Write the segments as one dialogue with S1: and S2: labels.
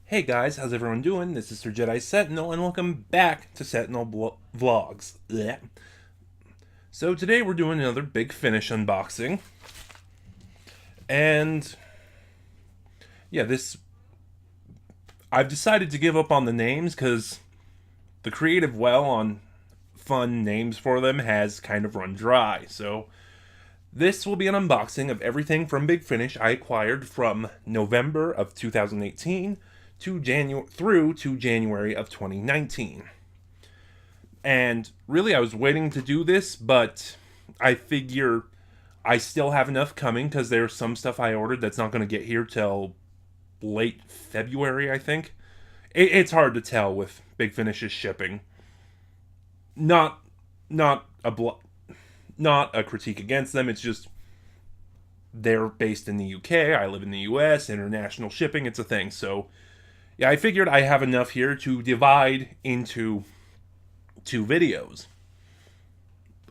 S1: Hey guys, how's everyone doing? This is Sir Jedi Sentinel, and welcome back to Sentinel Vlogs. Blech. So today we're doing another Big Finish unboxing, and yeah, I've decided to give up on the names because the creative well on fun names for them has kind of run dry. So this will be an unboxing of everything from Big Finish I acquired from November of 2018 through to January of 2019. And really, I was waiting to do this, but I figure I still have enough coming because there's some stuff I ordered that's not going to get here till late February, I think. It's hard to tell with Big Finish's shipping. Not not a not a critique against them. It's just they're based in the UK. I live in the US. International shipping, it's a thing. So yeah, I figured I have enough here to divide into two videos.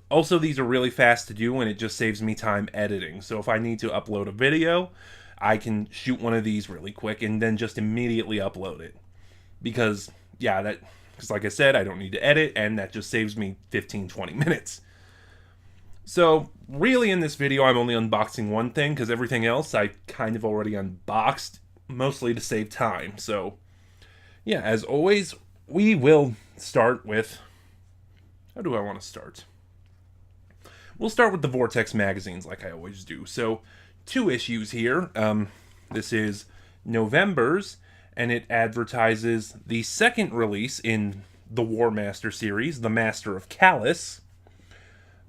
S1: Also, these are really fast to do and it just saves me time editing. So if I need to upload a video, I can shoot one of these really quick and then just immediately upload it. Because, because like I said, I don't need to edit and that just saves me 15-20 minutes. So, really in this video, I'm only unboxing one thing because everything else I kind of already unboxed, mostly to save time. So, yeah, as always, we will start with... How do I want to start? We'll start with the Vortex magazines like I always do. So, two issues here. This is November's, and it advertises the second release in the War Master series, The Master of Callus.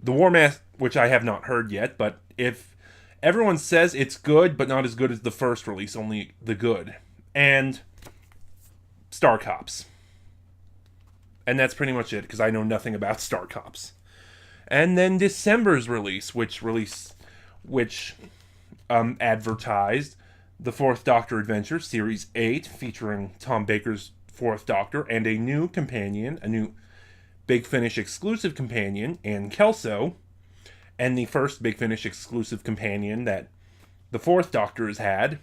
S1: The War Master, which I have not heard yet, but if everyone says it's good, but not as good as the first release, only the good. And Star Cops. And that's pretty much it, because I know nothing about Star Cops. And then December's release, which advertised the Fourth Doctor Adventure, Series 8, featuring Tom Baker's Fourth Doctor, and a new companion, a new Big Finish exclusive companion, Ann Kelso, and the first Big Finish exclusive companion that the Fourth Doctor has had.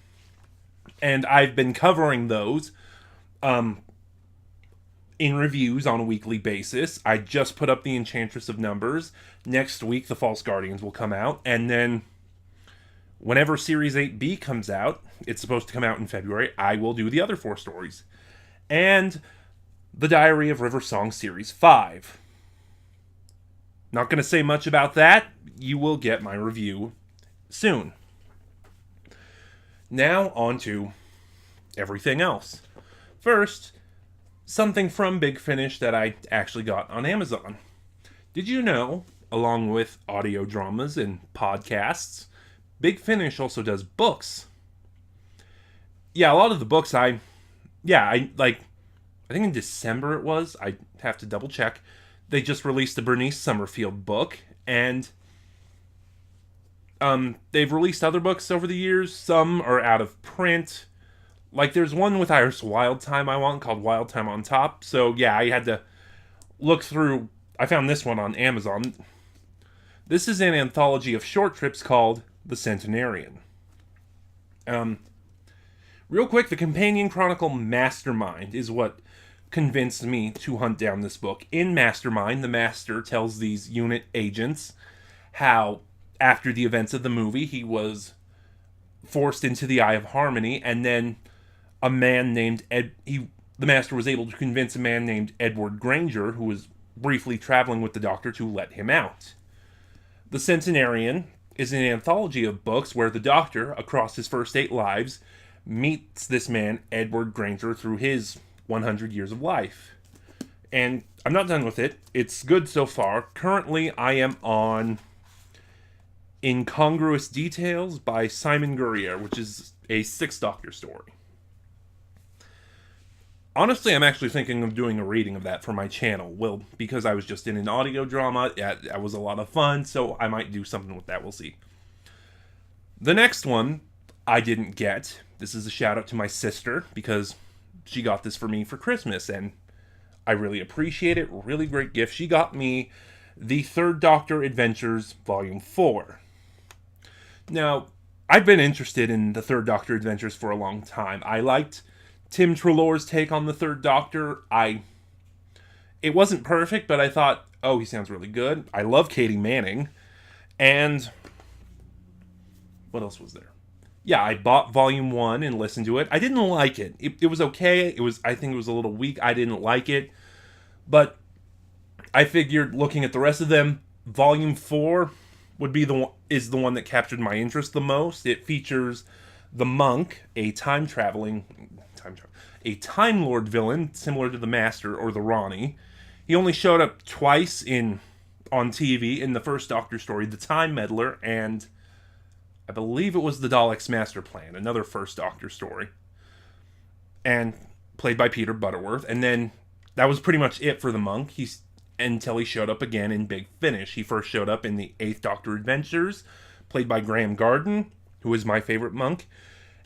S1: And I've been covering those in reviews on a weekly basis. I just put up the Enchantress of Numbers. Next week, the False Guardians will come out. And then whenever Series 8B comes out, it's supposed to come out in February, I will do the other 4 stories. And the Diary of River Song Series 5. Not going to say much about that. You will get my review soon. Now, on to everything else. First, something from Big Finish that I actually got on Amazon. Did you know, along with audio dramas and podcasts, Big Finish also does books? Yeah, a lot of the books I think in December it was, I have to double check, they just released the Bernice Summerfield book, and they've released other books over the years. Some are out of print. Like, there's one with Iris Wildtime I want called Wildtime on Top. So, yeah, I had to look through. I found this one on Amazon. This is an anthology of short trips called The Centenarian. Real quick, the companion chronicle Mastermind is what convinced me to hunt down this book. In Mastermind, the Master tells these unit agents how, after the events of the movie, he was forced into the Eye of Harmony, and then a man named the Master was able to convince a man named Edward Granger, who was briefly traveling with the Doctor, to let him out. The Centenarian is an anthology of books where the Doctor, across his first 8 lives, meets this man, Edward Granger, through his 100 years of life. And I'm not done with it. It's good so far. Currently, I am on Incongruous Details by Simon Gurrier, which is a 6 Doctor story. Honestly, I'm actually thinking of doing a reading of that for my channel. Well, because I was just in an audio drama, that was a lot of fun, so I might do something with that. We'll see. The next one I didn't get. This is a shout out to my sister, because she got this for me for Christmas, and I really appreciate it. Really great gift. She got me the Third Doctor Adventures Volume 4. Now, I've been interested in the Third Doctor Adventures for a long time. I liked Tim Treloar's take on the Third Doctor, it wasn't perfect, but I thought, oh, he sounds really good. I love Katie Manning. And what else was there? Yeah, I bought Volume 1 and listened to it. I didn't like it. It was okay. I think it was a little weak. I didn't like it. But I figured, looking at the rest of them, Volume 4 would be the one that captured my interest the most. It features the Monk, a Time Lord villain similar to the Master or the Ronnie. He only showed up twice on TV in the first Doctor story, the Time Meddler, and I believe it was the Daleks' Master Plan, another first Doctor story, and played by Peter Butterworth. And then that was pretty much it for the Monk. Until he showed up again in Big Finish. He first showed up in the 8th Doctor Adventures, played by Graham Garden, who is my favorite Monk.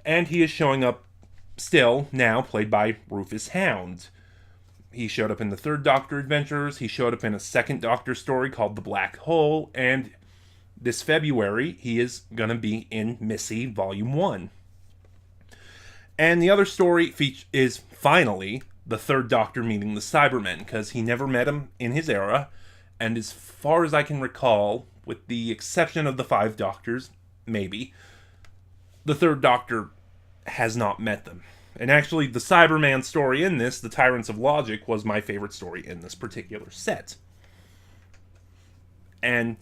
S1: And he is showing up still now, played by Rufus Hound. He showed up in the 3rd Doctor Adventures. He showed up in a 2nd Doctor story called The Black Hole. And this February, he is going to be in Missy Volume 1. And the other story is finally the 3rd Doctor meeting the Cybermen, because he never met him in his era, and as far as I can recall, with the exception of the 5 Doctors, maybe, the 3rd Doctor has not met them. And actually, the Cyberman story in this, The Tyrants of Logic, was my favorite story in this particular set. And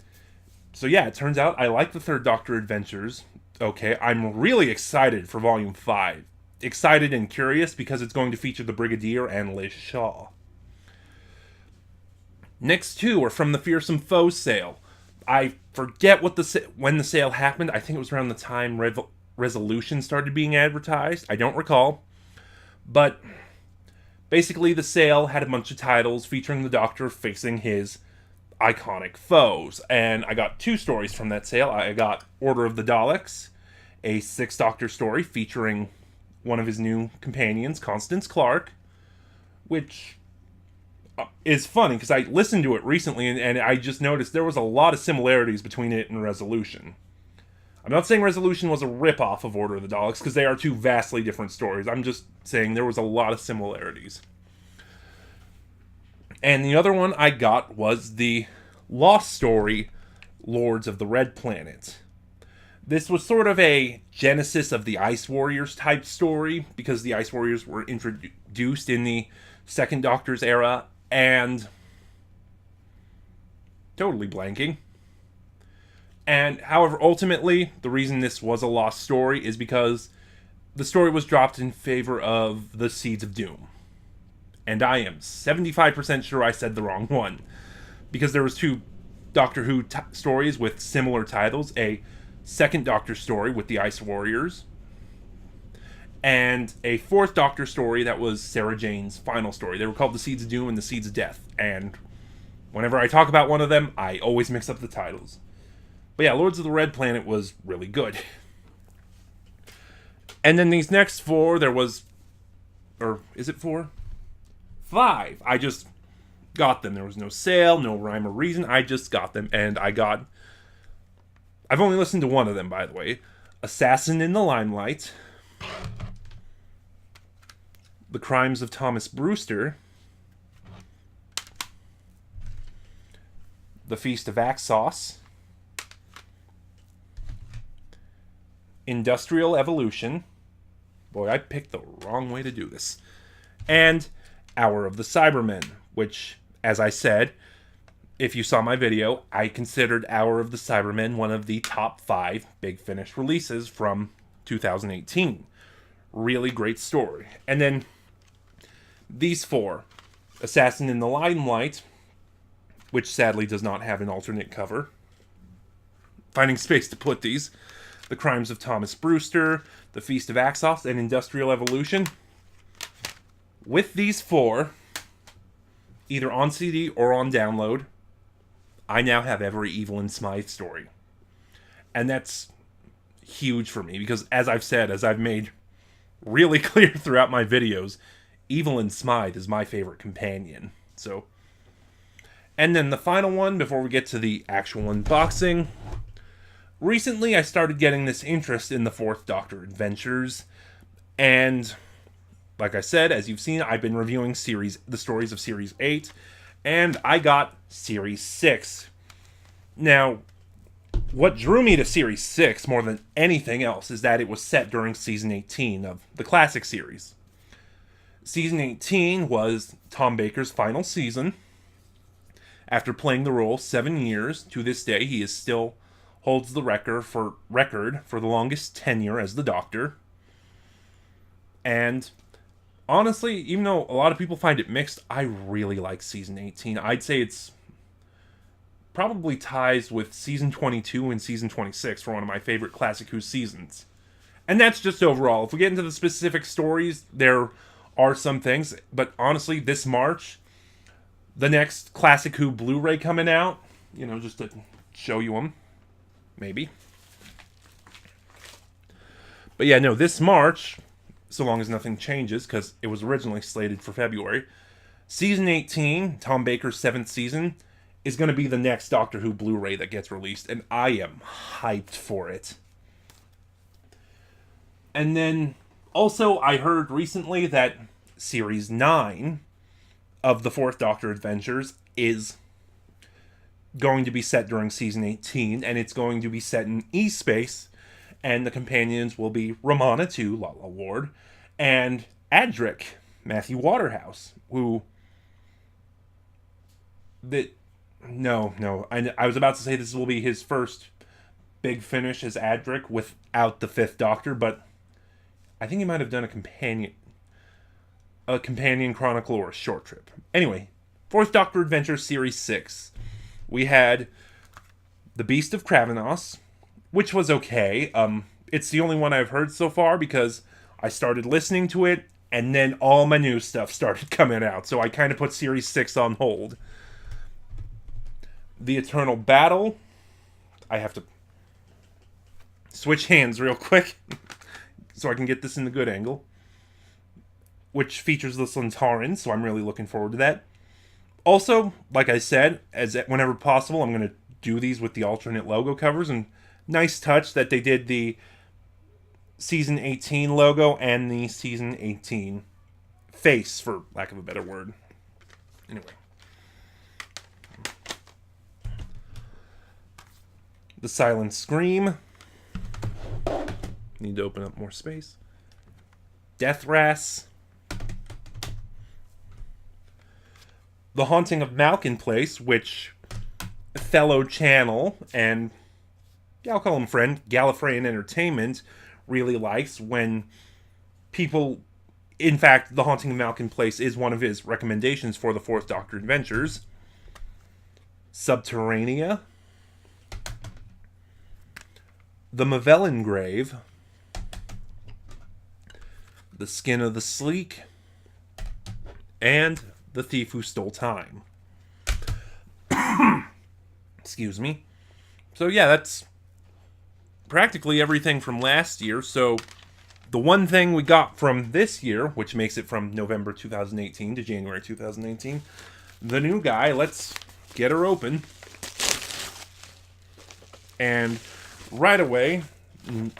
S1: so yeah, it turns out I like the 3rd Doctor Adventures. Okay, I'm really excited for Volume 5. Excited and curious because it's going to feature the Brigadier and Liz Shaw. Next two are from the Fearsome Foes sale. I forget when the sale happened. I think it was around the time Resolution started being advertised. I don't recall. But basically the sale had a bunch of titles featuring the Doctor facing his iconic foes. And I got 2 stories from that sale. I got Order of the Daleks, a 6th Doctor story featuring one of his new companions, Constance Clark, which is funny because I listened to it recently and I just noticed there was a lot of similarities between it and Resolution. I'm not saying Resolution was a ripoff of Order of the Daleks because they are 2 vastly different stories. I'm just saying there was a lot of similarities. And the other one I got was the Lost story, Lords of the Red Planet. This was sort of a genesis of the Ice Warriors type story, because the Ice Warriors were introduced in the 2nd Doctor's era, and totally blanking. And however, ultimately, the reason this was a lost story is because the story was dropped in favor of the Seeds of Doom. And I am 75% sure I said the wrong one, because there was 2 Doctor Who stories with similar titles, a 2nd Doctor story with the Ice Warriors, and a 4th Doctor story that was Sarah Jane's final story. They were called The Seeds of Doom and The Seeds of Death, and whenever I talk about one of them, I always mix up the titles. But yeah, Lords of the Red Planet was really good. And then these next 4, or is it 4? 5. I just got them. There was no sale, no rhyme or reason. I just got them, and I've only listened to one of them, by the way. Assassin in the Limelight, The Crimes of Thomas Brewster, The Feast of Axos, Industrial Evolution. Boy, I picked the wrong way to do this. And Hour of the Cybermen, which, as I said, if you saw my video, I considered Hour of the Cybermen one of the top 5 Big Finish releases from 2018. Really great story. And then these 4. Assassin in the Limelight, which sadly does not have an alternate cover. Finding space to put these. The Crimes of Thomas Brewster, The Feast of Axos, and Industrial Evolution. With these 4, either on CD or on download, I now have every Evelyn Smythe story. And that's huge for me, because as I've made really clear throughout my videos, Evelyn Smythe is my favorite companion. So, and then the final one, before we get to the actual unboxing. Recently, I started getting this interest in the 4th Doctor Adventures, and like I said, as you've seen, I've been reviewing the stories of Series 8, and I got Series 6. Now, what drew me to Series 6 more than anything else is that it was set during Season 18 of the classic series. Season 18 was Tom Baker's final season. After playing the role 7 years, to this day he is still holds the record for the longest tenure as the Doctor. And honestly, even though a lot of people find it mixed, I really like Season 18. I'd say it's probably ties with Season 22 and Season 26 for one of my favorite Classic Who seasons. And that's just overall. If we get into the specific stories, there are some things. But honestly, this March, the next Classic Who Blu-ray coming out, just to show you them, maybe. But yeah, no, this March, so long as nothing changes, because it was originally slated for February, Season 18, Tom Baker's 7th season, is going to be the next Doctor Who Blu-ray that gets released, and I am hyped for it. And then, also, I heard recently that Series 9 of the 4th Doctor Adventures is going to be set during Season 18, and it's going to be set in E-Space, and the companions will be Romana 2, Lala Ward, and Adric, Matthew Waterhouse, who... No. I was about to say this will be his first big finish as Adric without the 5th Doctor, but I think he might have done a companion chronicle or a short trip. Anyway, 4th Doctor Adventures Series 6. We had The Beast of Kravenos, which was okay. It's the only one I've heard so far because I started listening to it, and then all my new stuff started coming out, so I kind of put Series 6 on hold. The Eternal Battle. I have to switch hands real quick so I can get this in the good angle. Which features the Centaurans, so I'm really looking forward to that. Also, like I said, whenever possible, I'm going to do these with the alternate logo covers. And nice touch that they did the Season 18 logo and the Season 18 face, for lack of a better word. Anyway. The Silent Scream. Need to open up more space. Deathras. The Haunting of Malkin Place, which fellow channel and, I'll call him friend, Gallifreyan Entertainment really likes when people... In fact, The Haunting of Malkin Place is one of his recommendations for the 4th Doctor Adventures. Subterranea. The Mavellan Grave. The Skin of the Sleek. And The Thief Who Stole Time. Excuse me. So yeah, that's practically everything from last year. So the one thing we got from this year, which makes it from November 2018 to January 2018, the new guy, let's get her open. And right away,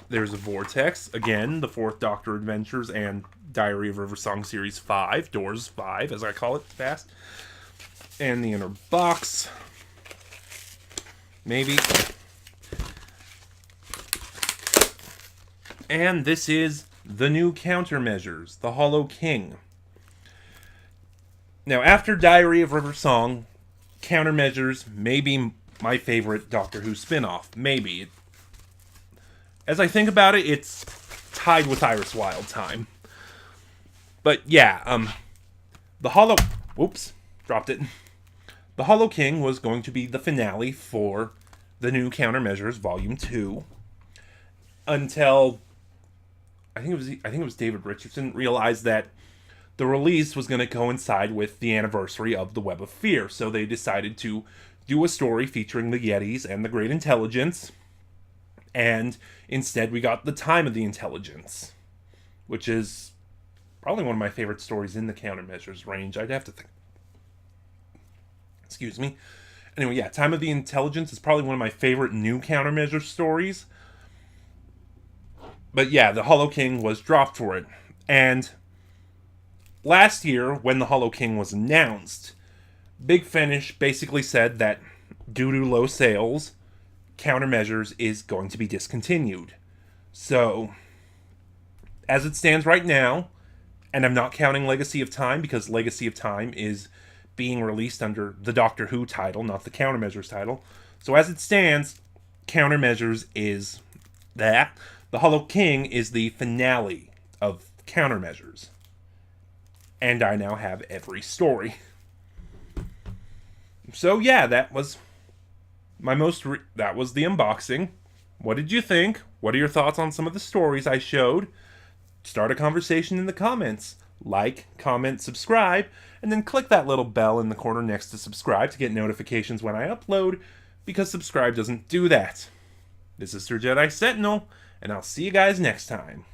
S1: there's a Vortex. Again, the 4th Doctor Adventures and Diary of River Song Series 5. Doors 5, as I call it fast. And the inner box. Maybe. And this is the new countermeasures. The Hollow King. Now, after Diary of River Song, countermeasures may be my favorite Doctor Who spin-off. Maybe. As I think about it, it's tied with Iris Wild time. But yeah, the Hollow... Whoops, dropped it. The Hollow King was going to be the finale for the new Countermeasures Volume 2. Until... I think it was David Richardson realized that the release was going to coincide with the anniversary of the Web of Fear. So they decided to do a story featuring the Yetis and the Great Intelligence. And instead we got the Time of the Intelligence, which is probably one of my favorite stories in the Countermeasures range. I'd have to think. Excuse me. Anyway, yeah, Time of the Intelligence is probably one of my favorite new Countermeasures stories. But yeah, the Hollow King was dropped for it. And last year, when the Hollow King was announced, Big Finish basically said that due to low sales, Countermeasures is going to be discontinued. So, as it stands right now, and I'm not counting Legacy of Time because Legacy of Time is being released under the Doctor Who title, not the Countermeasures title. So as it stands, Countermeasures is that. The Hollow King is the finale of Countermeasures. And I now have every story. So yeah, that was that was the unboxing. What did you think? What are your thoughts on some of the stories I showed? Start a conversation in the comments. Like, comment, subscribe, and then click that little bell in the corner next to subscribe to get notifications when I upload, because subscribe doesn't do that. This is Sir Jedi Sentinel, and I'll see you guys next time.